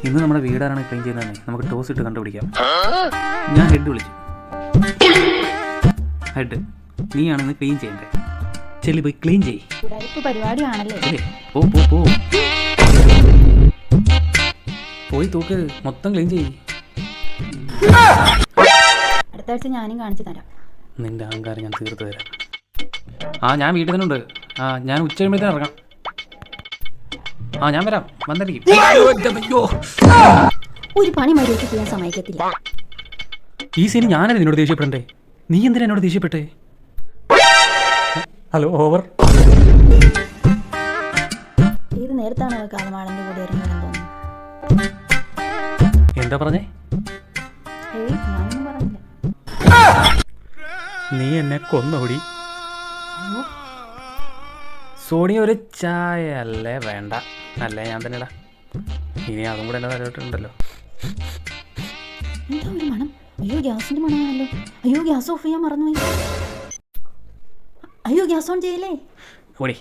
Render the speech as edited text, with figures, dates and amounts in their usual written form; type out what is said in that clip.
ഇന്ന് നമ്മുടെ വീടാരാണ് ക്ലീൻ ചെയ്യുന്നതെന്ന് നമുക്ക് ടോസ് ഇട്ട് കണ്ടുപിടിക്കാം. ഞാൻ ഹെഡ് വിളിച്ചു. ഹെഡ്, നീയാണെന്ന് ക്ലീൻ ചെയ്യണ്ടേ? ചെല്ലി പോയി ക്ലീൻ ചെയ്യ്. പരിപാടിയാണല്ലേ. പോ പോ പോ പോയി തൂക്ക്, മൊത്തം ക്ലീൻ ചെയ്യ്. അടുത്ത ആഴ്ച ഞാനും കാണിച്ചു തരാം. നിന്റെ അഹങ്കാരം ഞാൻ തീർത്ത് തരാം. ഞാൻ വീട്ടിൽ തന്നെ ഉണ്ട്. ഞാൻ ഉച്ച കഴിയുമ്പോഴത്തേനും ഇറങ്ങാം. ഞാൻ വരാം, വന്നിരിക്കും. ഒരു പണി മര്യാദയ്ക്ക് ചെയ്യാൻ സമ്മതിക്കത്തില്ല. ഈ സീന് ഞാനല്ലേ നിന്നോട് ദേഷ്യപ്പെടണ്ടേ? നീ എന്തിനാ എന്നോട് ദേഷ്യപ്പെട്ടേ? Hello, over. ഏത് നേരത്താണ് കാലമാടന്റെ കൂടെ ഇറങ്ങാൻ തോന്നുന്നു? എന്താ പറഞ്ഞേ? ഞാനൊന്നും പറഞ്ഞില്ല. നീ എന്നെ കൊന്നോടി. സോണി ഒരു ചായ അല്ലേ? വേണ്ട, അല്ലേ ഞാൻ തന്നെ ഇടാ. ഇനി അതും കൂടെ എന്നെ തലയിട്ടുണ്ടല്ലോ. എന്താ ഒരു മണം? അയ്യോ, ഗ്യാസിന്റെ മണമാണല്ലോ. അയ്യോ, ഗ്യാസ് ഓഫ് ചെയ്യാൻ മറന്നുപോയി. അയ്യോ, ഗ്യാസ് ഓൺ ചെയ്യല്ലേ? ഓടി.